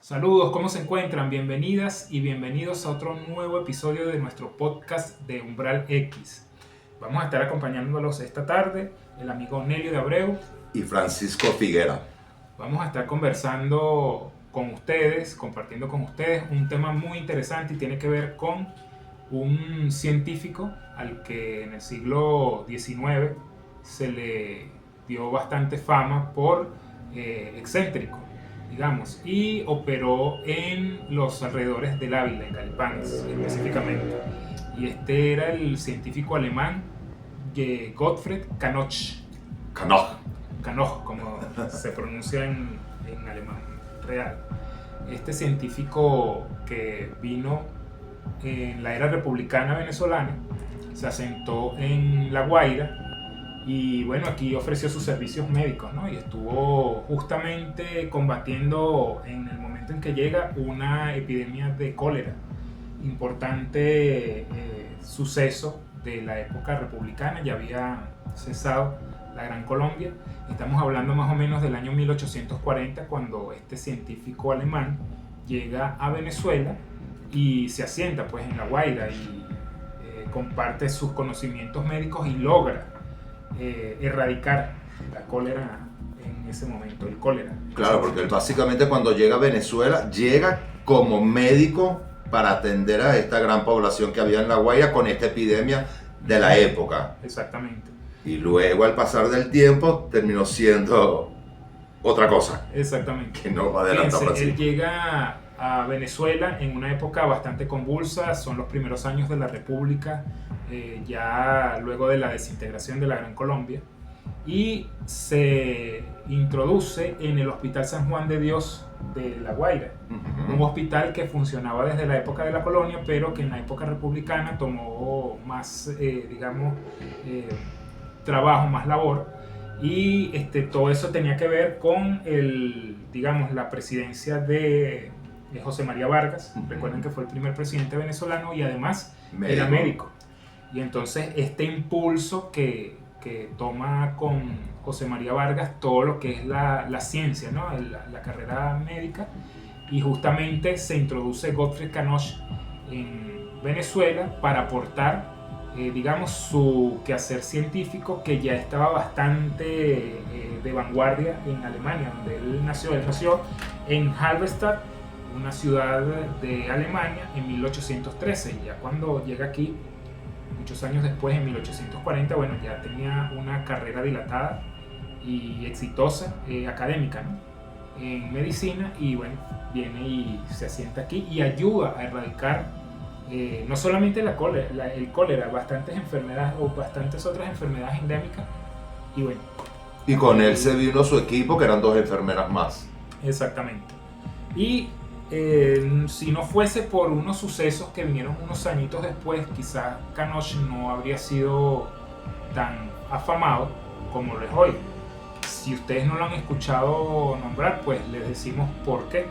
Saludos, ¿cómo se encuentran? Bienvenidas y bienvenidos a otro nuevo episodio de nuestro podcast de Umbral X. Vamos a estar acompañándolos esta tarde, el amigo Nelio de Abreu y Francisco Figuera. Vamos a estar conversando con ustedes, compartiendo con ustedes un tema muy interesante y tiene que ver con un científico al que en el siglo XIX se le dio bastante fama por excéntrico, digamos, y operó en los alrededores del Ávila, en Galipán específicamente. Y este era el científico alemán Gottfried Kanoch. Kanoch, como se pronuncia en alemán real. Este científico que vino en la era republicana venezolana, se asentó en La Guaira y bueno, aquí ofreció sus servicios médicos, ¿no? Y estuvo justamente combatiendo en el momento en que llega una epidemia de cólera, importante suceso de la época republicana, ya había cesado la Gran Colombia. Estamos hablando más o menos del año 1840, cuando este científico alemán llega a Venezuela y se asienta pues en La Guaira y comparte sus conocimientos médicos y logra erradicar la cólera en ese momento, el cólera. Claro, porque él básicamente cuando llega a Venezuela, llega como médico para atender a esta gran población que había en La Guaira con esta epidemia de la época. Exactamente. Y luego al pasar del tiempo terminó siendo otra cosa. Exactamente. Que no va a adelantar así. Él llega a Venezuela en una época bastante convulsa, son los primeros años de la República, ya luego de la desintegración de la Gran Colombia, y se introduce en el Hospital San Juan de Dios de La Guaira, un hospital que funcionaba desde la época de la colonia, pero que en la época republicana tomó más, trabajo, más labor, y todo eso tenía que ver con la presidencia de José María Vargas. Recuerden que fue el primer presidente venezolano y además era médico. Y entonces este impulso que toma con José María Vargas todo lo que es la ciencia, ¿no? la carrera médica, y justamente se introduce Gottfried Kanoch en Venezuela para aportar su quehacer científico, que ya estaba bastante de vanguardia en Alemania, donde él nació. Él nació en Halberstadt, una ciudad de Alemania, en 1813, y ya cuando llega aquí, muchos años después, en 1840, bueno, ya tenía una carrera dilatada y exitosa, académica, ¿no? En medicina, y bueno, viene y se asienta aquí y ayuda a erradicar no solamente el cólera, bastantes enfermedades o bastantes otras enfermedades endémicas, y bueno. Y con él se vino su equipo, que eran 2 enfermeras más. Exactamente. Y si no fuese por unos sucesos que vinieron unos añitos después, quizás Kanoch no habría sido tan afamado como lo es hoy. Si ustedes no lo han escuchado nombrar, pues les decimos por qué.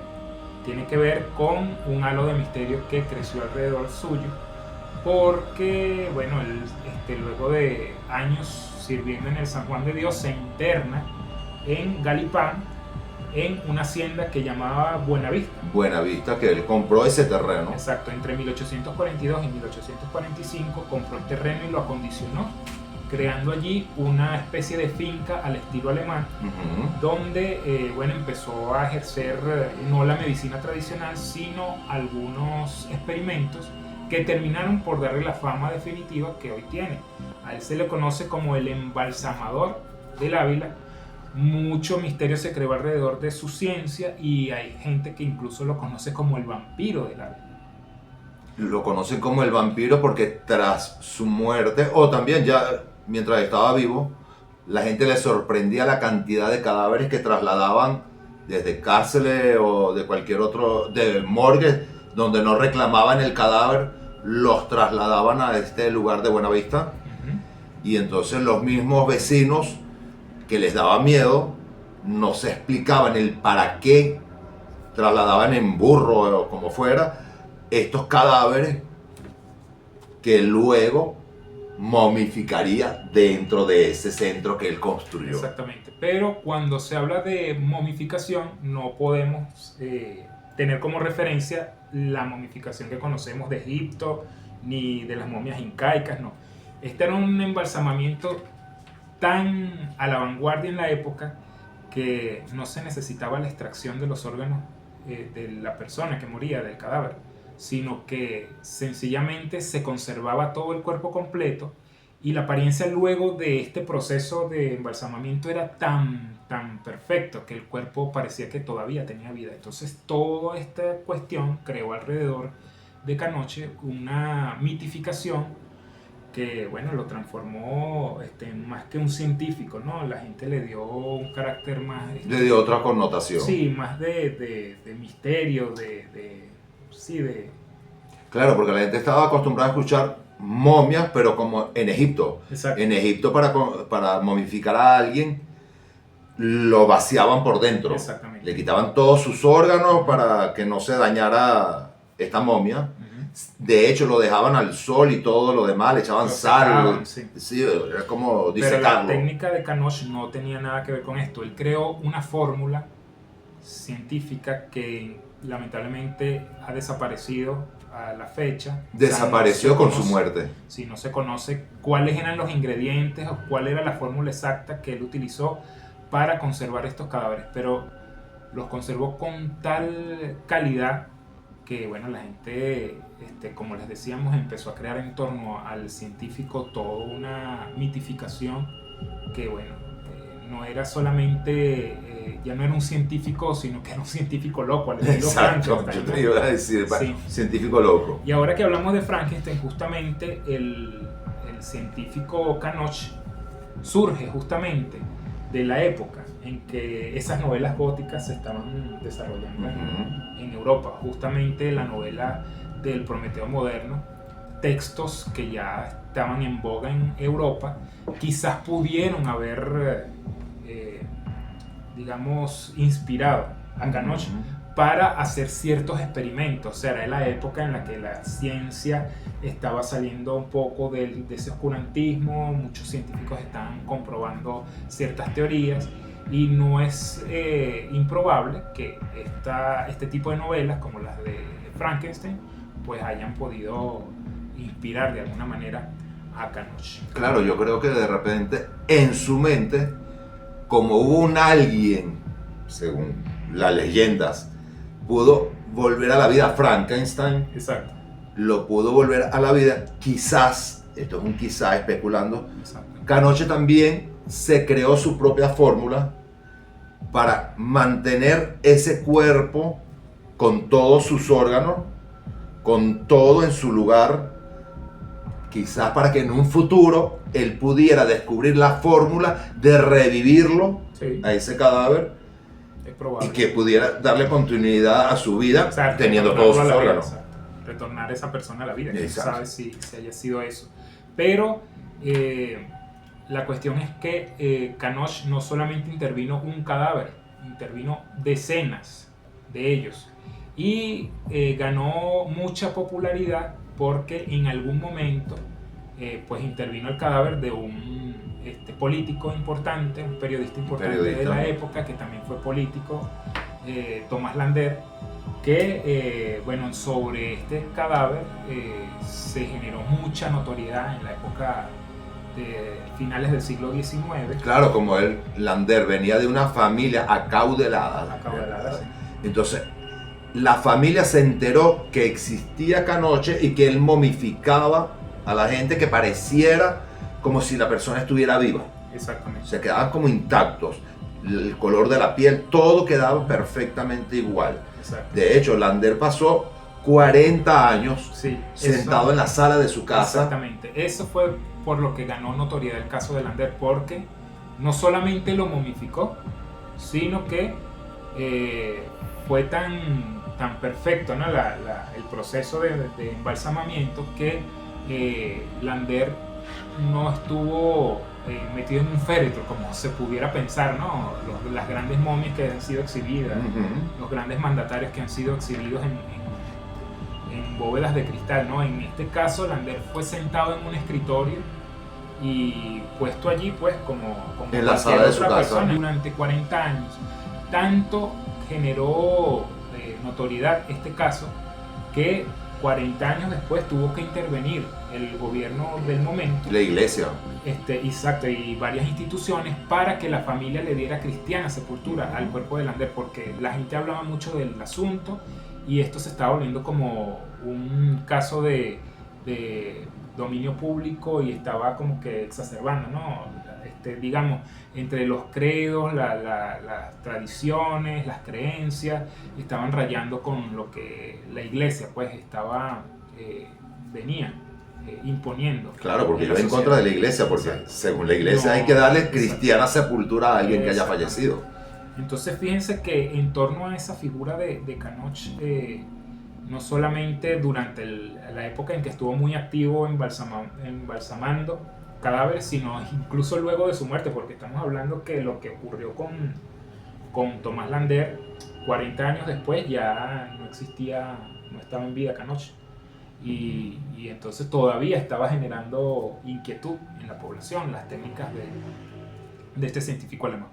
Tiene que ver con un halo de misterio que creció alrededor suyo, porque bueno, él luego de años sirviendo en el San Juan de Dios se interna en Galipán, en una hacienda que llamaba Buenavista. Buenavista, que él compró ese terreno. Exacto, entre 1842 y 1845 compró el terreno y lo acondicionó, creando allí una especie de finca al estilo alemán, donde empezó a ejercer no la medicina tradicional, sino algunos experimentos que terminaron por darle la fama definitiva que hoy tiene. A él se le conoce como el embalsamador del Ávila. Mucho misterio se creó alrededor de su ciencia y hay gente que incluso lo conoce como el vampiro del Ávila. Lo conocen como el vampiro porque tras su muerte, o también ya mientras estaba vivo, la gente le sorprendía la cantidad de cadáveres que trasladaban desde cárceles o de cualquier otro, de morgues, donde no reclamaban el cadáver, los trasladaban a este lugar de Buenavista. Y entonces los mismos vecinos, que les daba miedo, no se explicaban el para qué trasladaban en burro o como fuera estos cadáveres que luego momificaría dentro de ese centro que él construyó. Exactamente. Pero cuando se habla de momificación no podemos tener como referencia la momificación que conocemos de Egipto, ni de las momias incaicas, no. Este era un embalsamamiento tan a la vanguardia en la época que no se necesitaba la extracción de los órganos de la persona que moría, del cadáver, sino que sencillamente se conservaba todo el cuerpo completo y la apariencia luego de este proceso de embalsamamiento era tan perfecto que el cuerpo parecía que todavía tenía vida. Entonces toda esta cuestión creó alrededor de Canoche una mitificación que, bueno, lo transformó más que un científico, ¿no? La gente le dio un carácter más... Le dio otra connotación. Sí, más de misterio, sí, de... Claro, porque la gente estaba acostumbrada a escuchar momias, pero como en Egipto. Exacto. En Egipto para momificar a alguien lo vaciaban por dentro. Exactamente. Le quitaban todos sus órganos para que no se dañara esta momia. De hecho, lo dejaban al sol y todo lo demás, le echaban sal. Sí, era como disecarlo. Pero la técnica de Canoche no tenía nada que ver con esto. Él creó una fórmula científica que lamentablemente ha desaparecido a la fecha. Desapareció con su muerte. Sí, no se conoce cuáles eran los ingredientes o cuál era la fórmula exacta que él utilizó para conservar estos cadáveres, pero los conservó con tal calidad que, bueno, la gente, como les decíamos, empezó a crear en torno al científico toda una mitificación que, bueno, no era solamente, ya no era un científico, sino que era un científico loco, al estilo Exacto, Frankenstein, yo ¿no? te iba a decir, Sí. Científico loco. Y ahora que hablamos de Frankenstein, justamente el científico Canoche surge justamente de la época en que esas novelas góticas se estaban desarrollando en Europa, justamente la novela del Prometeo moderno, textos que ya estaban en boga en Europa, quizás pudieron haber, digamos, inspirado a Canoche para hacer ciertos experimentos. O sea, era la época en la que la ciencia estaba saliendo un poco de ese oscurantismo, muchos científicos estaban comprobando ciertas teorías y no es improbable que este tipo de novelas, como las de Frankenstein, pues hayan podido inspirar de alguna manera a Canoche. Claro, yo creo que de repente en su mente, como hubo un alguien, según las leyendas, pudo volver a la vida Frankenstein. Exacto. Lo pudo volver a la vida, quizás, esto es un quizás especulando, Exacto. Canoche también se creó su propia fórmula para mantener ese cuerpo con todos sus órganos, con todo en su lugar, quizás para que en un futuro él pudiera descubrir la fórmula de revivirlo, sí, a ese cadáver, es probable, y que pudiera darle continuidad a su vida. Exacto, teniendo todos sus órganos. Retornar a esa persona a la vida, que Exacto. sabe si haya sido eso. Pero la cuestión es que Canoche no solamente intervino un cadáver, intervino decenas de ellos y ganó mucha popularidad porque en algún momento pues intervino el cadáver de un político importante, un periodista importante de la época que también fue político, Thomas Lander, que bueno, sobre este cadáver se generó mucha notoriedad en la época de finales del siglo XIX. Claro, como Lander venía de una familia acaudalada. Sí. Entonces, la familia se enteró que existía Canoche y que él momificaba a la gente que pareciera como si la persona estuviera viva. Exactamente. Se quedaban como intactos. El color de la piel, todo quedaba perfectamente igual. Exacto. De hecho, Lander pasó 40 años sentado en la sala de su casa. Exactamente. Eso fue por lo que ganó notoriedad el caso de Lander, porque no solamente lo momificó, sino que fue tan perfecto, ¿no? El proceso de embalsamamiento que Lander no estuvo metido en un féretro como se pudiera pensar, ¿no? Las grandes momias que han sido exhibidas, los grandes mandatarios que han sido exhibidos en bóvedas de cristal, ¿no? En este caso Lander fue sentado en un escritorio y puesto allí pues como en la sala de su casa durante 40 años. Tanto generó notoriedad este caso, que 40 años después tuvo que intervenir el gobierno del momento, La iglesia. Exacto, y varias instituciones para que la familia le diera cristiana sepultura al cuerpo de Lander, porque la gente hablaba mucho del asunto y esto se estaba volviendo como un caso de dominio público y estaba como que exacerbando, ¿no? Digamos, entre los credos, las tradiciones, las creencias, estaban rayando con lo que la iglesia pues estaba, venía imponiendo. Claro, porque en yo la en contra de la sociedad. iglesia, porque Exacto. según la iglesia No, hay que darle exacto. cristiana sepultura a alguien que haya Exacto. fallecido. Entonces fíjense que en torno a esa figura de Canoch, no solamente durante la época en que estuvo muy activo embalsamando cadáveres, sino incluso luego de su muerte, porque estamos hablando que lo que ocurrió con Tomás Lander, 40 años después ya no existía, no estaba en vida Canoch. Y entonces todavía estaba generando inquietud en la población las técnicas de este científico alemán.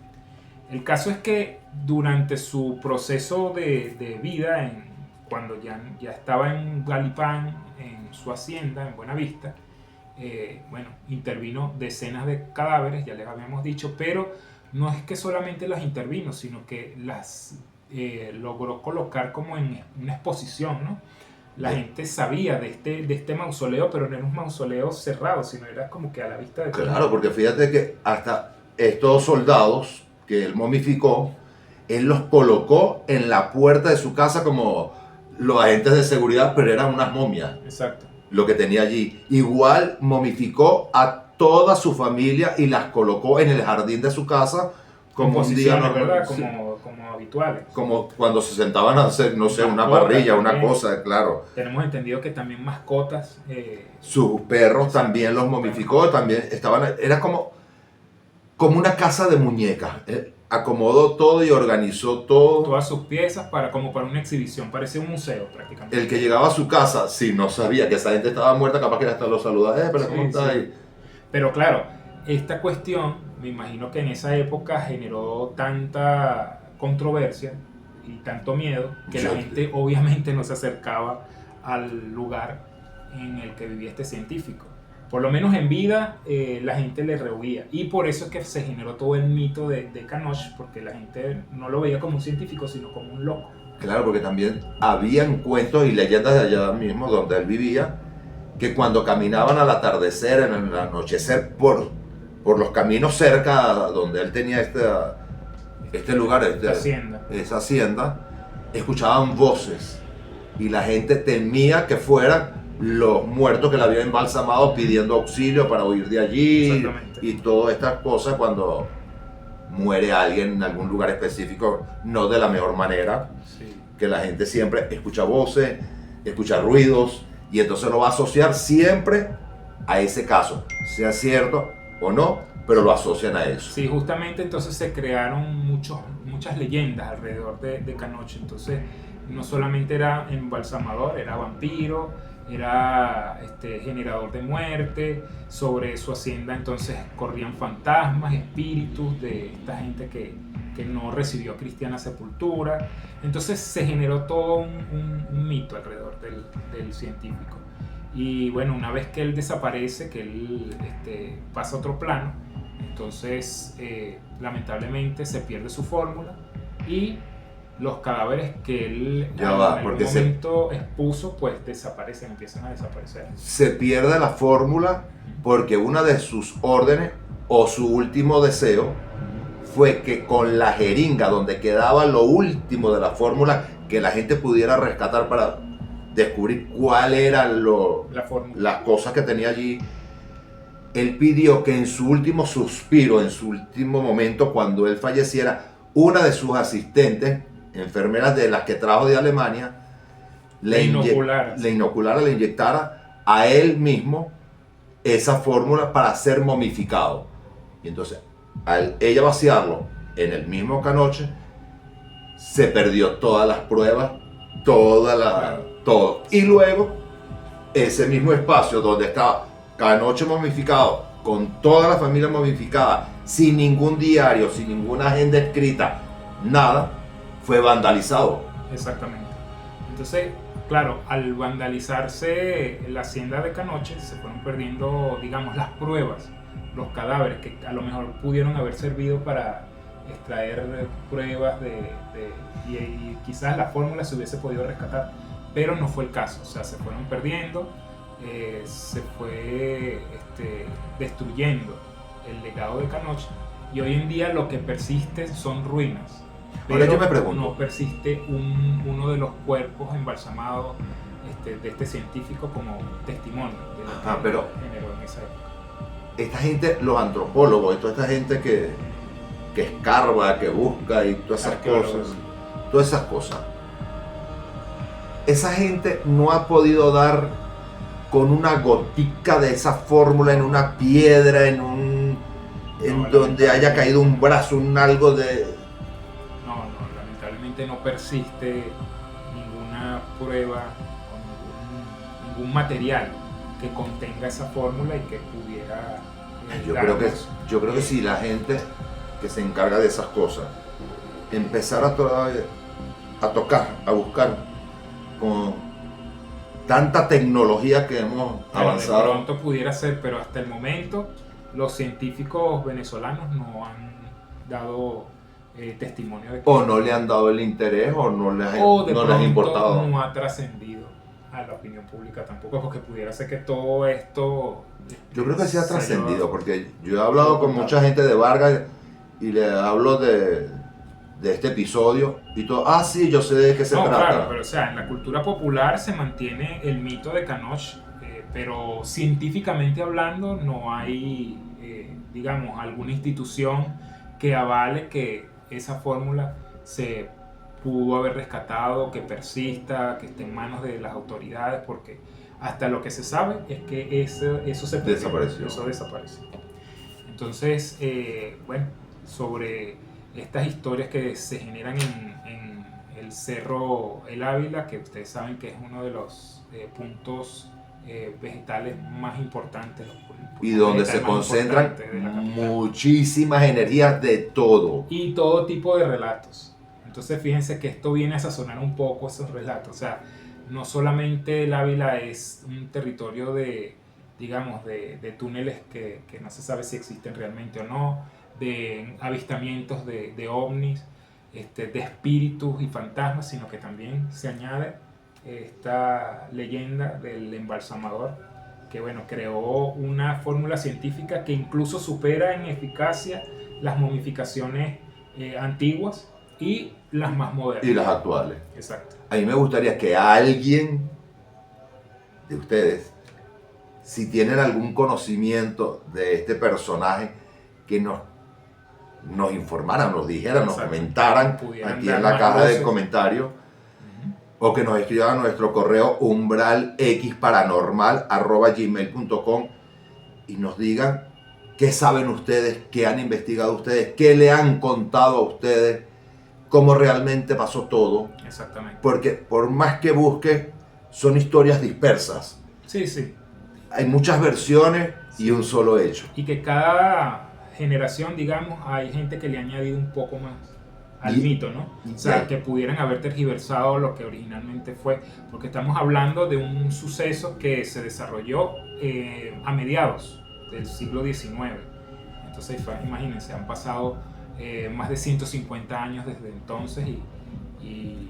El caso es que durante su proceso de vida, cuando ya estaba en Galipán, en su hacienda, en Buenavista, bueno, intervino decenas de cadáveres, ya les habíamos dicho, pero no es que solamente las intervino, sino que las logró colocar como en una exposición, ¿no? La gente sabía de este mausoleo, pero no era un mausoleo cerrado, sino era como que a la vista de todo. Claro, porque fíjate que hasta estos soldados que él momificó, él los colocó en la puerta de su casa como los agentes de seguridad, pero eran unas momias. Exacto. Lo que tenía allí. Igual momificó a toda su familia y las colocó en el jardín de su casa como un día normal, ¿verdad? sí. Como habituales. Como cuando se sentaban a hacer, no sé, una Mascotas parrilla, una también. cosa, claro. Tenemos entendido que también mascotas. Sus perros Exacto, también los sus momificó, también estaban, era como una casa de muñecas. Acomodó todo y organizó todo. Todas sus piezas como para una exhibición, parecía un museo prácticamente. El que llegaba a su casa, si no sabía que esa gente estaba muerta, capaz que hasta lo saludaba, pero Sí, ¿cómo está sí. ahí? Pero claro, esta cuestión, me imagino que en esa época generó tanta controversia y tanto miedo que la gente obviamente no se acercaba al lugar en el que vivía este científico. Por lo menos en vida, la gente le rehuía. Y por eso es que se generó todo el mito de Canoch, porque la gente no lo veía como un científico, sino como un loco. Claro, porque también habían cuentos y leyendas de allá mismo donde él vivía, que cuando caminaban al atardecer, en el anochecer, por los caminos cerca donde él tenía este lugar, esa hacienda, escuchaban voces y la gente temía que fueran los muertos que le habían embalsamado pidiendo auxilio para huir de allí y todas estas cosas cuando muere alguien en algún lugar específico, no de la mejor manera, Sí. que la gente siempre escucha voces, escucha ruidos y entonces lo va a asociar siempre a ese caso, sea cierto o no, pero lo asocian a eso. Sí, justamente entonces se crearon muchas leyendas alrededor de Canoch. Entonces no solamente era embalsamador, era vampiro, era generador de muerte. Sobre su hacienda entonces corrían fantasmas, espíritus de esta gente que no recibió cristiana sepultura. Entonces se generó todo un mito alrededor del científico. Y bueno, una vez que él desaparece, que él pasa a otro plano, entonces lamentablemente se pierde su fórmula y los cadáveres que él en algún momento expuso pues desaparecen, empiezan a desaparecer. Se pierde la fórmula porque una de sus órdenes o su último deseo fue que con la jeringa donde quedaba lo último de la fórmula que la gente pudiera rescatar para descubrir cuál era las cosas que tenía allí, él pidió que en su último suspiro, en su último momento, cuando él falleciera, una de sus asistentes, enfermeras de las que trajo de Alemania, le inoculara, le inyectara a él mismo esa fórmula para ser momificado. Y entonces, al ella vaciarlo en el mismo Canoche, se perdió todas las pruebas, todo. Y luego, ese mismo espacio donde estaba Canoche momificado, con toda la familia momificada, sin ningún diario, sin ninguna agenda escrita, nada, fue vandalizado. Exactamente. Entonces, claro, al vandalizarse la hacienda de Canoche, se fueron perdiendo, digamos, las pruebas, los cadáveres que a lo mejor pudieron haber servido para extraer pruebas y quizás la fórmula se hubiese podido rescatar, pero no fue el caso. O sea, se fueron perdiendo, se fue destruyendo el legado de Canoche, y hoy en día lo que persiste son ruinas. Ahora Pero yo me pregunto, no persiste uno de los cuerpos embalsamados de este científico como testimonio de lo que pero generó en esa época. esta gente, los antropólogos, y toda esta gente que escarba, que busca y todas esas cosas, esa gente no ha podido dar con una gotica de esa fórmula en una piedra, en donde haya caído un brazo, un algo de... No, lamentablemente no persiste ninguna prueba o ningún material que contenga esa fórmula y que pudiera Yo creo que si la gente que se encarga de esas cosas empezara a tocar, a buscar con tanta tecnología que hemos avanzado. De pronto pudiera ser, pero hasta el momento los científicos venezolanos no han dado testimonio de que O no le han dado el interés o no les ha importado. No ha trascendido a la opinión pública tampoco, porque pudiera ser que todo esto... Yo creo que sí ha trascendido, porque yo he hablado con mucha gente de Vargas y le hablo de este episodio y todo, sí, yo sé de qué se trata. Claro, pero o sea, en la cultura popular se mantiene el mito de Canoche, pero científicamente hablando no hay, digamos, alguna institución que avale que esa fórmula se pudo haber rescatado, que persista, que esté en manos de las autoridades, porque hasta lo que se sabe es que eso se desapareció. Eso desapareció. Entonces, bueno, sobre estas historias que se generan en el Cerro El Ávila, que ustedes saben que es uno de los puntos vegetales más importantes y donde se concentran muchísimas energías de todo y todo tipo de relatos. Entonces fíjense que esto viene a sazonar un poco esos relatos. O sea, no solamente el Ávila es un territorio de, digamos, de túneles que no se sabe si existen realmente o no, de avistamientos de ovnis, de espíritus y fantasmas, sino que también se añade esta leyenda del embalsamador, que bueno, creó una fórmula científica que incluso supera en eficacia las momificaciones antiguas y las más modernas. Y las actuales. Exacto. A mí me gustaría que alguien de ustedes, si tienen algún conocimiento de este personaje, que nos informaran, nos dijeran, nos comentaran aquí en la caja de comentarios, o que nos escriban a nuestro correo umbralxparanormal@gmail.com y nos digan qué saben ustedes, qué han investigado ustedes, qué le han contado a ustedes, cómo realmente pasó todo. Exactamente. Porque por más que busque, son historias dispersas. Sí, sí. Hay muchas versiones y un solo hecho. Y que cada generación, digamos, hay gente que le ha añadido un poco más al mito, ¿no? O sea, que pudieran haber tergiversado lo que originalmente fue, porque estamos hablando de un suceso que se desarrolló a mediados del siglo XIX. Entonces, imagínense, han pasado más de 150 años desde entonces y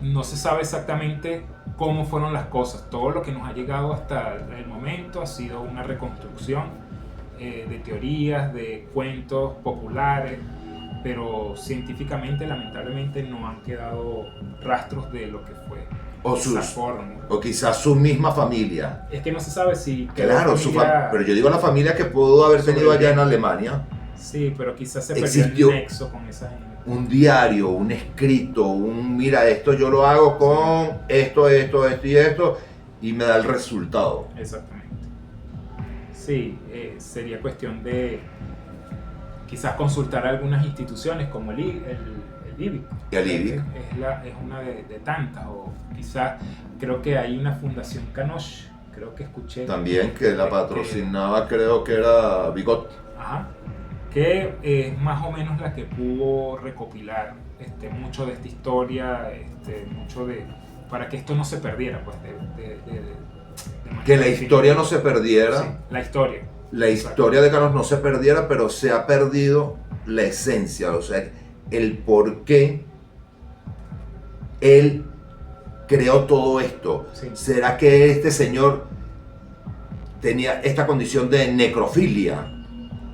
no se sabe exactamente cómo fueron las cosas. Todo lo que nos ha llegado hasta el momento ha sido una reconstrucción de teorías, de cuentos populares, pero científicamente lamentablemente no han quedado rastros de lo que fue esa fórmula. O quizás su misma familia. Es que no se sabe si... Claro, pero yo digo la familia que pudo haber tenido allá en Alemania. Sí, pero quizás se perdió el nexo con esa gente. Un diario, un escrito, mira, esto yo lo hago con esto y esto, y me da el resultado. Exactamente. Sí, sería cuestión de quizás consultar a algunas instituciones como el IBIC. El IBIC. Es una de tantas, o quizás creo que hay una fundación Canoche, creo que escuché. También que la patrocinaba, creo que era Bigot. Ajá. Que es más o menos la que pudo recopilar mucho de esta historia, mucho de para que esto no se perdiera, pues, que la historia no se perdiera. Sí, la historia. La historia de Carlos no se perdiera, pero se ha perdido la esencia, o sea, el por qué él creó todo esto. Sí. ¿Será que este señor tenía esta condición de necrofilia?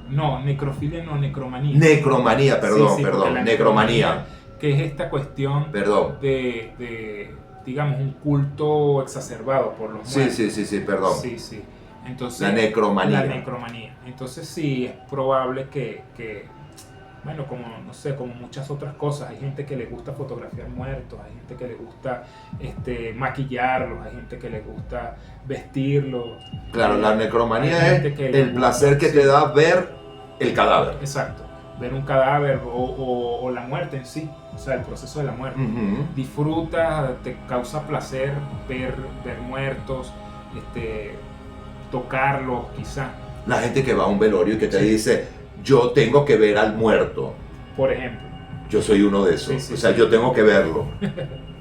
No, necrofilia no, necromanía. Necromanía, perdón, Sí, perdón, la necromanía. Que es esta cuestión Perdón. de, digamos, un culto exacerbado por los muertos. Sí, perdón. Sí. Entonces, La necromanía. La necromanía. Entonces sí, es probable que, bueno, como, no sé, como muchas otras cosas, hay gente que le gusta fotografiar muertos, hay gente que le gusta maquillarlos, hay gente que le gusta vestirlos. Claro, la necromanía es el placer que sí, te da ver el cadáver. Exacto, ver un cadáver o la muerte en sí, o sea, el proceso de la muerte. Disfrutas, te causa placer ver muertos, tocarlos quizá. La gente que va a un velorio y que te dice, yo tengo que ver al muerto. Por ejemplo. Yo soy uno de esos, o sea, yo tengo que verlo.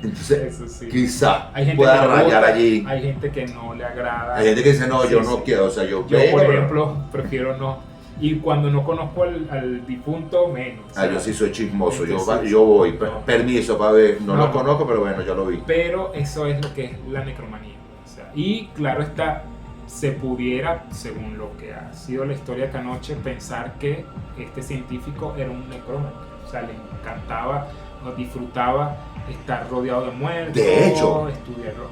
Entonces, quizá pueda rayar allí. Hay gente que no le agrada. Hay gente que dice, no, yo no quiero, o sea, yo por ejemplo, prefiero no. Y cuando no conozco al difunto, menos. Yo sí soy chismoso, yo voy, permiso para ver, no lo conozco, pero bueno, ya lo vi. Pero eso es lo que es la necromanía. O sea, y claro está, se pudiera, según lo que ha sido la historia de Canoche, pensar que este científico era un necrómano. O sea, le encantaba o disfrutaba estar rodeado de muertos. De hecho,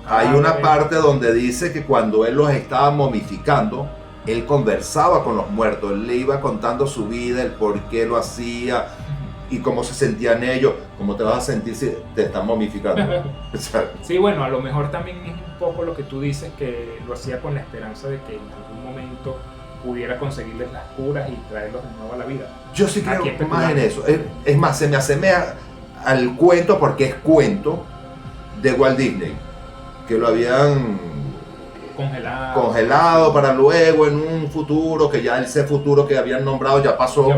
hay una parte donde dice que cuando él los estaba momificando, él conversaba con los muertos, él le iba contando su vida, el por qué lo hacía y cómo se sentían ellos, cómo te vas a sentir si te están momificando. Sí, bueno, a lo mejor también es un poco lo que tú dices, que lo hacía con la esperanza de que en algún momento pudiera conseguirles las curas y traerlos de nuevo a la vida. Yo sí creo más en eso. Es más, se me asemeja al cuento, porque es cuento, de Walt Disney, que lo habían congelado para luego en un futuro, que ya ese futuro que habían nombrado ya pasó.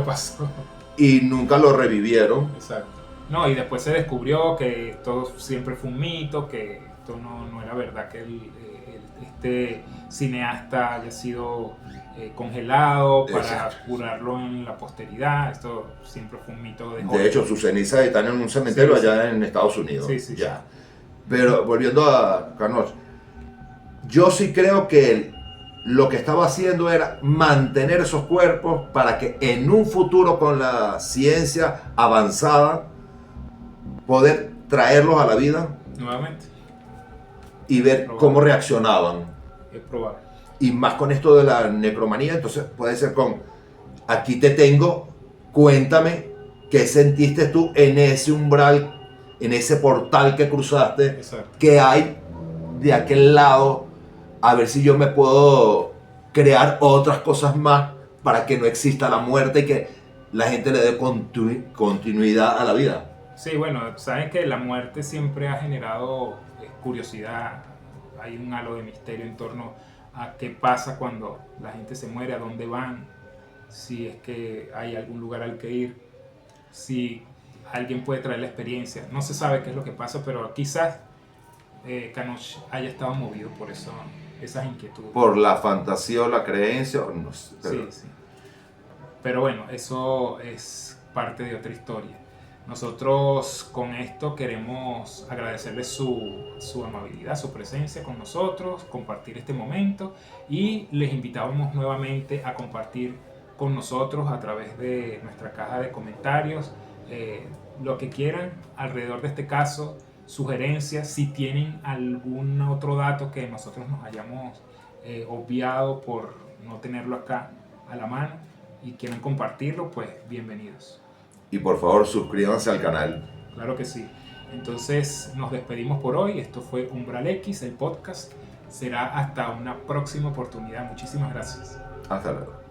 Y nunca lo revivieron. Exacto. No, y después se descubrió que todo siempre fue un mito, que esto no era verdad, que este cineasta haya sido congelado para curarlo en la posteridad. Esto siempre fue un mito de Hollywood. De hecho, sus cenizas están en un cementerio allá en Estados Unidos. Sí. Pero volviendo a Carnot, yo sí creo que lo que estaba haciendo era mantener esos cuerpos para que en un futuro, con la ciencia avanzada, poder traerlos a la vida nuevamente y ver cómo reaccionaban. Es probable. Y más con esto de la necromanía, entonces puede ser aquí te tengo, cuéntame qué sentiste tú en ese umbral, en ese portal que cruzaste. Exacto. ¿Qué hay de aquel lado? A ver si yo me puedo crear otras cosas más para que no exista la muerte y que la gente le dé continuidad a la vida. Sí, bueno, saben que la muerte siempre ha generado curiosidad. Hay un halo de misterio en torno a qué pasa cuando la gente se muere, a dónde van, si es que hay algún lugar al que ir, si alguien puede traer la experiencia. No se sabe qué es lo que pasa, pero quizás Canoche haya estado movido por eso, esas inquietudes. Por la fantasía o la creencia, no sé. Sí. Pero bueno, eso es parte de otra historia. Nosotros con esto queremos agradecerles su amabilidad, su presencia con nosotros, compartir este momento, y les invitamos nuevamente a compartir con nosotros a través de nuestra caja de comentarios lo que quieran alrededor de este caso, sugerencias, si tienen algún otro dato que nosotros nos hayamos obviado por no tenerlo acá a la mano y quieran compartirlo, pues bienvenidos. Y por favor, suscríbanse al canal. Claro que sí. Entonces nos despedimos por hoy. Esto fue Umbral X, el podcast. Será hasta una próxima oportunidad. Muchísimas gracias. Hasta luego.